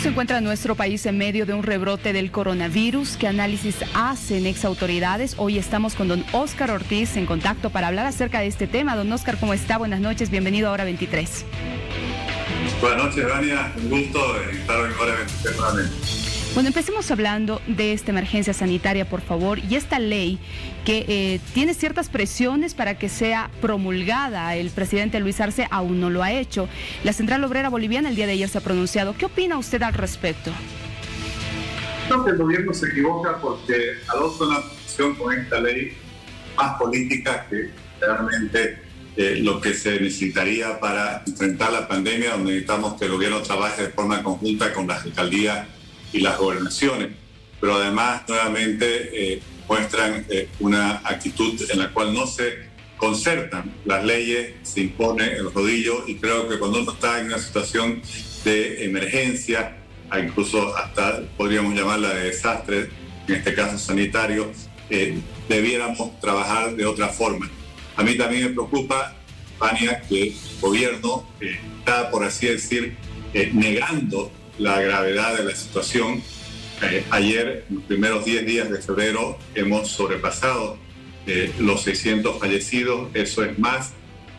se encuentra nuestro país en medio de un rebrote del coronavirus? ¿Qué análisis hacen ex autoridades? Hoy estamos con don Óscar Ortiz en contacto para hablar acerca de este tema. Don Óscar, ¿cómo está? Buenas noches, bienvenido a Hora 23. Buenas noches, Vania. Un gusto estar en Hora 23 nuevamente. Bueno, empecemos hablando de esta emergencia sanitaria, por favor, y esta ley que tiene ciertas presiones para que sea promulgada. El presidente Luis Arce aún no lo ha hecho. La Central Obrera Boliviana el día de ayer se ha pronunciado. ¿Qué opina usted al respecto? Creo que el gobierno se equivoca porque adopta una posición con esta ley más política que realmente lo que se necesitaría para enfrentar la pandemia, donde necesitamos que el gobierno trabaje de forma conjunta con las alcaldías y las gobernaciones, pero además nuevamente muestran una actitud en la cual no se concertan las leyes, se impone el rodillo, y creo que cuando uno está en una situación de emergencia, incluso hasta podríamos llamarla de desastre, en este caso sanitario, debiéramos trabajar de otra forma. A mí también me preocupa, Vania, que el gobierno está, por así decir, negando la gravedad de la situación. Ayer, en los primeros 10 días de febrero, hemos sobrepasado los 600 fallecidos. Eso es más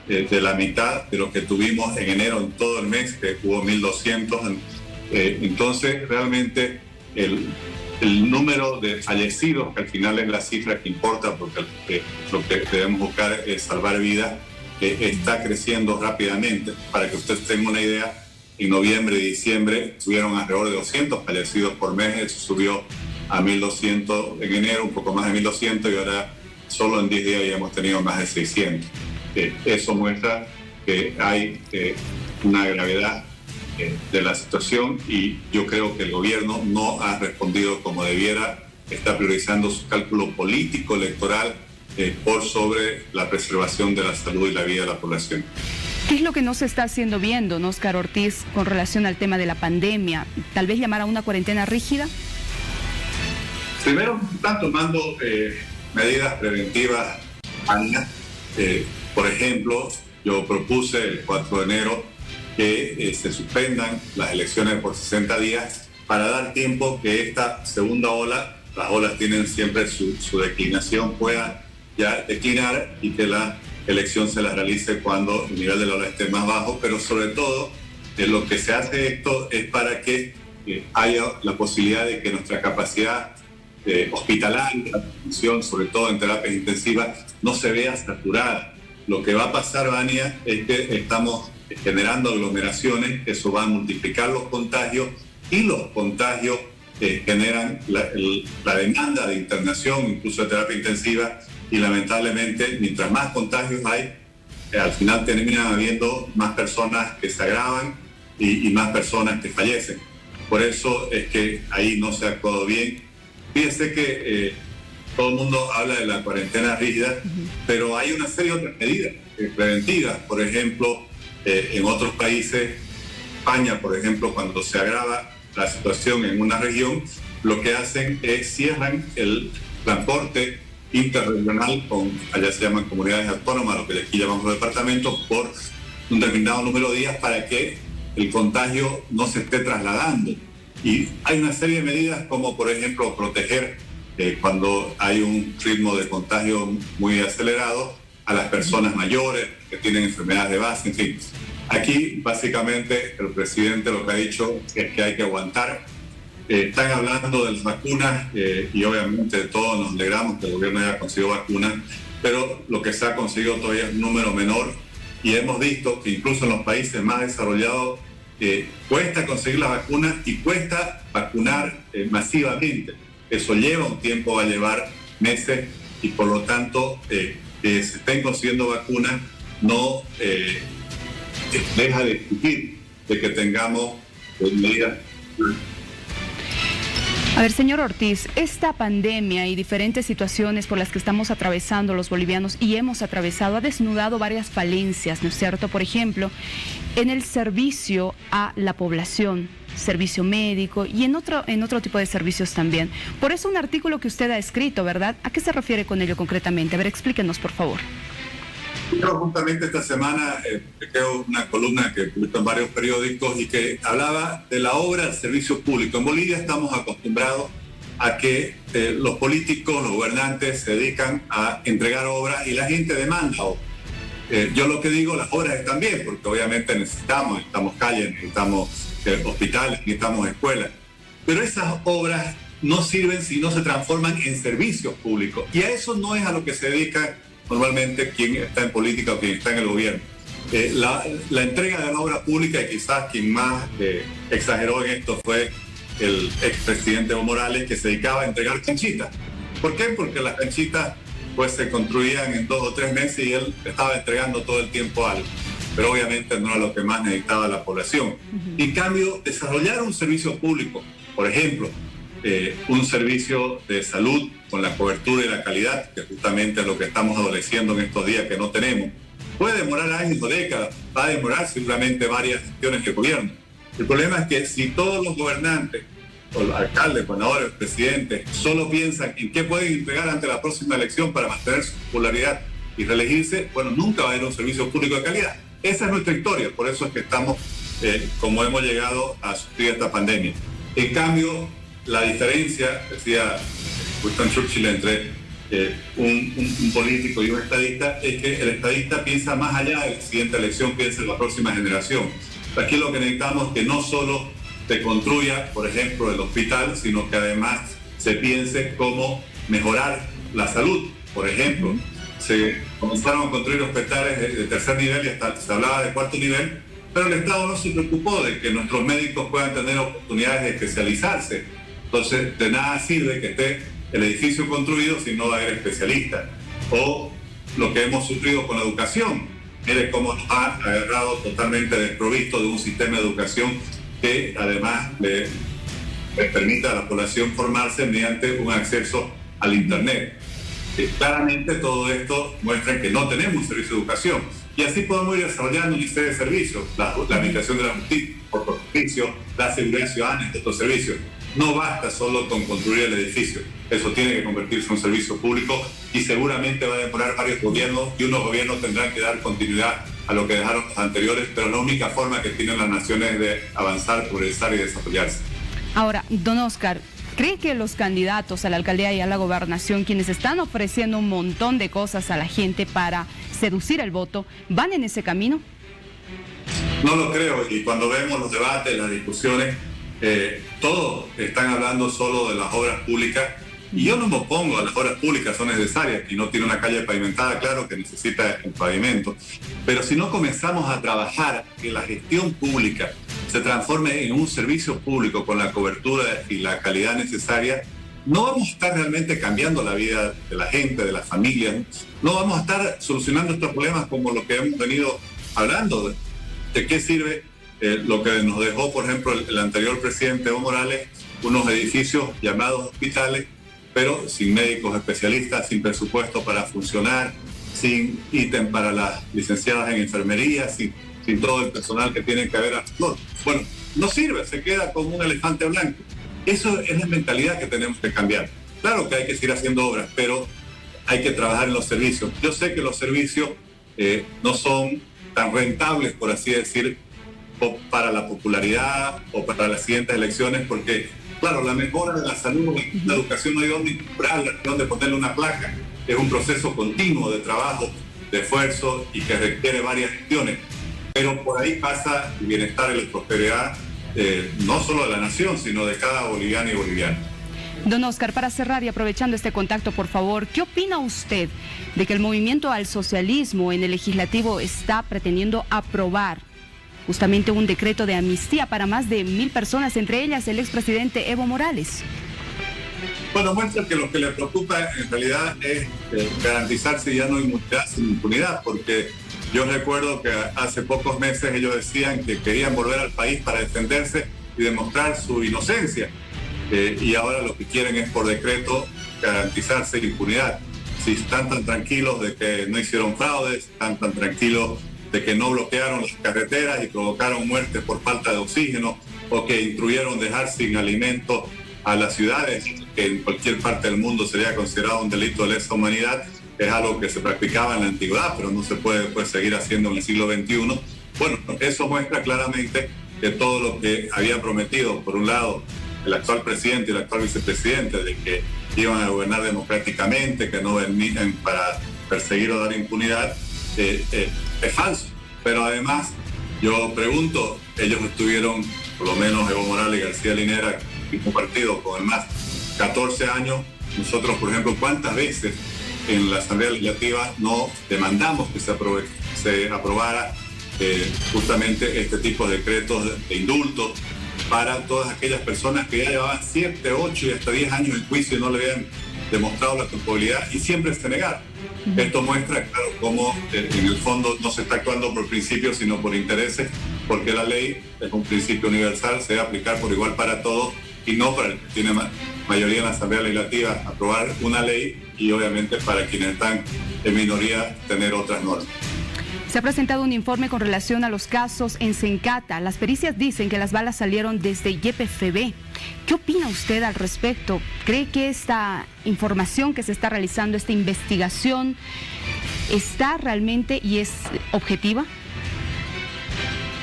de la mitad de lo que tuvimos en enero en todo el mes, que hubo 1.200. Entonces, realmente, el número de fallecidos, que al final es la cifra que importa, porque lo que debemos buscar es salvar vidas, está creciendo rápidamente. Para que usted tenga una idea, en noviembre y diciembre tuvieron alrededor de 200 fallecidos por mes. Eso subió a 1.200 en enero, un poco más de 1.200, y ahora solo en 10 días ya hemos tenido más de 600. Eso muestra que hay una gravedad de la situación, y yo creo que el gobierno no ha respondido como debiera. Está priorizando su cálculo político electoral por sobre la preservación de la salud y la vida de la población. ¿Qué es lo que no se está haciendo bien, don Óscar Ortiz, con relación al tema de la pandemia? ¿Tal vez llamar a una cuarentena rígida? Primero, están tomando medidas preventivas, Ana. Por ejemplo, yo propuse el 4 de enero que se suspendan las elecciones por 60 días para dar tiempo que esta segunda ola, las olas tienen siempre su declinación, pueda ya declinar, y que la elección se la realice cuando el nivel de la ola esté más bajo. Pero sobre todo, lo que se hace esto es para que haya la posibilidad de que nuestra capacidad hospitalaria, atención, sobre todo en terapias intensivas, no se vea saturada. Lo que va a pasar, Vania, es que estamos generando aglomeraciones, eso va a multiplicar los contagios, y los contagios generan la demanda de internación, incluso de terapia intensiva, y lamentablemente mientras más contagios hay, al final terminan habiendo más personas que se agravan y más personas que fallecen. Por eso es que ahí no se ha actuado bien. Fíjense que todo el mundo habla de la cuarentena rígida, pero hay una serie de otras medidas preventivas. Por ejemplo, en otros países, España, por ejemplo, cuando se agrava la situación en una región, lo que hacen es cierran el transporte interregional, allá se llaman comunidades autónomas, lo que aquí llamamos departamentos, por un determinado número de días, para que el contagio no se esté trasladando. Y hay una serie de medidas, como por ejemplo proteger cuando hay un ritmo de contagio muy acelerado a las personas mayores que tienen enfermedades de base, en fin. Aquí básicamente el presidente lo que ha dicho es que hay que aguantar. Están hablando de las vacunas, y obviamente todos nos alegramos que el gobierno haya conseguido vacunas, pero lo que se ha conseguido todavía es un número menor, y hemos visto que incluso en los países más desarrollados cuesta conseguir las vacunas y cuesta vacunar masivamente. Eso lleva un tiempo, va a llevar meses, y por lo tanto que se estén consiguiendo vacunas no deja de exigir de que tengamos medidas. A ver, señor Ortiz, esta pandemia y diferentes situaciones por las que estamos atravesando los bolivianos y hemos atravesado ha desnudado varias falencias, ¿no es cierto? Por ejemplo, en el servicio a la población, servicio médico y en otro tipo de servicios también. Por eso un artículo que usted ha escrito, ¿verdad? ¿A qué se refiere con ello concretamente? A ver, explíquenos, por favor. Yo justamente esta semana creo una columna que publicó en varios periódicos y que hablaba de la obra del servicio público. En Bolivia estamos acostumbrados a que los políticos, los gobernantes se dedican a entregar obras y la gente demanda obras. Yo lo que digo, las obras están bien, porque obviamente necesitamos calles, necesitamos hospitales, necesitamos escuelas, pero esas obras no sirven si no se transforman en servicios públicos, y a eso no es a lo que se dedica normalmente quien está en política o quien está en el gobierno. La entrega de la obra pública, y quizás quien más exageró en esto fue el expresidente Evo Morales, que se dedicaba a entregar canchitas. ¿Por qué? Porque las canchitas pues se construían en 2 o 3 meses y él estaba entregando todo el tiempo algo, pero obviamente no era lo que más necesitaba la población. En cambio, desarrollar un servicio público, por ejemplo, un servicio de salud con la cobertura y la calidad, que justamente es lo que estamos adoleciendo en estos días que no tenemos, puede demorar años o décadas, va a demorar seguramente varias gestiones de gobierno. El problema es que si todos los gobernantes, o los alcaldes, gobernadores, presidentes, solo piensan en qué pueden entregar ante la próxima elección para mantener su popularidad y reelegirse, bueno, nunca va a haber un servicio público de calidad. Esa es nuestra historia, por eso es que estamos, como hemos llegado a sufrir esta pandemia. En cambio, la diferencia, decía Winston Churchill, entre un político y un estadista, es que el estadista piensa más allá de la siguiente elección, piensa en la próxima generación. Aquí lo que necesitamos es que no solo se construya, por ejemplo, el hospital, sino que además se piense cómo mejorar la salud. Por ejemplo, se comenzaron a construir hospitales de tercer nivel y hasta se hablaba de cuarto nivel, pero el Estado no se preocupó de que nuestros médicos puedan tener oportunidades de especializarse. Entonces, de nada sirve que esté el edificio construido si no va a haber especialistas. O lo que hemos sufrido con la educación. Mire cómo nos ha agarrado totalmente desprovisto de un sistema de educación que además le permita a la población formarse mediante un acceso al Internet. Claramente todo esto muestra que no tenemos un servicio de educación, y así podemos ir desarrollando una serie de servicios, la administración de la justicia por servicio, la seguridad ciudadana, entre otros servicios. No basta solo con construir el edificio, eso tiene que convertirse en un servicio público, y seguramente va a demorar varios gobiernos, y unos gobiernos tendrán que dar continuidad a lo que dejaron los anteriores, pero la única forma que tienen las naciones de avanzar, progresar y desarrollarse. Ahora, don Oscar, ¿cree que los candidatos a la alcaldía y a la gobernación, quienes están ofreciendo un montón de cosas a la gente para seducir el voto, van en ese camino? No lo creo, y cuando vemos los debates, las discusiones, todos están hablando solo de las obras públicas, y yo no me opongo a las obras públicas, son necesarias. Quien no tiene una calle pavimentada, claro que necesita el pavimento, pero si no comenzamos a trabajar que la gestión pública se transforme en un servicio público con la cobertura y la calidad necesaria, no vamos a estar realmente cambiando la vida de la gente, de las familias, no vamos a estar solucionando estos problemas como lo que hemos venido hablando. ¿De qué sirve lo que nos dejó, por ejemplo, el anterior presidente Evo Morales, unos edificios llamados hospitales, pero sin médicos especialistas, sin presupuesto para funcionar, sin ítem para las licenciadas en enfermería, sin todo el personal que tiene que haber alrededor? Bueno, no sirve, se queda como un elefante blanco. Eso es la mentalidad que tenemos que cambiar. Claro que hay que seguir haciendo obras, pero hay que trabajar en los servicios. Yo sé que los servicios no son tan rentables, por así decir, o para la popularidad o para las siguientes elecciones, porque, claro, la mejora de la salud, la educación no hay dónde curarla, no hay dónde ponerle una placa. Es un proceso continuo de trabajo, de esfuerzo, y que requiere varias gestiones. Pero por ahí pasa el bienestar y la prosperidad, no solo de la nación, sino de cada boliviano y boliviana. Don Oscar, para cerrar y aprovechando este contacto, por favor, ¿qué opina usted de que el movimiento al socialismo en el legislativo está pretendiendo aprobar justamente un decreto de amnistía para más de 1.000 personas, entre ellas el expresidente Evo Morales? Bueno, muestra que lo que le preocupa en realidad es garantizar si ya no hay inmunidad sin impunidad, porque yo recuerdo que hace pocos meses ellos decían que querían volver al país para defenderse y demostrar su inocencia, y ahora lo que quieren es por decreto garantizarse impunidad. Si están tan tranquilos de que no hicieron fraudes, están tan tranquilos de que no bloquearon las carreteras y provocaron muertes por falta de oxígeno, o que instruyeron dejar sin alimento a las ciudades, que en cualquier parte del mundo sería considerado un delito de lesa humanidad, es algo que se practicaba en la antigüedad, pero no se puede pues, seguir haciendo en el siglo XXI. Bueno, eso muestra claramente que todo lo que había prometido, por un lado, el actual presidente y el actual vicepresidente, de que iban a gobernar democráticamente, que no venían para perseguir o dar impunidad, es falso. Pero además, yo pregunto, ellos estuvieron, por lo menos Evo Morales y García Linera, mismo partido con el MAS, 14 años. Nosotros, por ejemplo, ¿cuántas veces en la Asamblea Legislativa no demandamos que se aprobara justamente este tipo de decretos de indulto para todas aquellas personas que ya llevaban 7, 8 y hasta 10 años en juicio y no le habían demostrado la culpabilidad y siempre se negaron? Esto muestra, claro, cómo en el fondo no se está actuando por principios, sino por intereses, porque la ley es un principio universal, se debe aplicar por igual para todos y no para el que tiene mayoría en la Asamblea Legislativa aprobar una ley y obviamente para quienes están en minoría tener otras normas. Se ha presentado un informe con relación a los casos en Sencata. Las pericias dicen que las balas salieron desde YPFB. ¿Qué opina usted al respecto? ¿Cree que esta información que se está realizando, esta investigación, está realmente y es objetiva?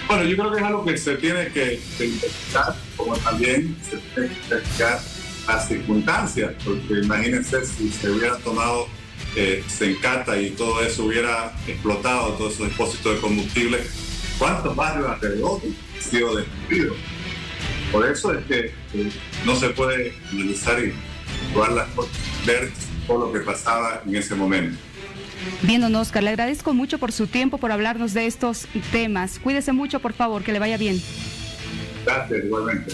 Bueno, yo creo que es algo que se tiene que investigar, como también se tiene que investigar las circunstancias, porque imagínense si se hubiera tomado Sencata y todo eso hubiera explotado, todos esos depósitos de combustible, ¿cuántos barrios alrededor han sido destruidos? Por eso es que no se puede analizar y probar las cosas, ver todo lo que pasaba en ese momento. Bien, don Oscar, le agradezco mucho por su tiempo, por hablarnos de estos temas. Cuídese mucho, por favor, que le vaya bien. Gracias, igualmente.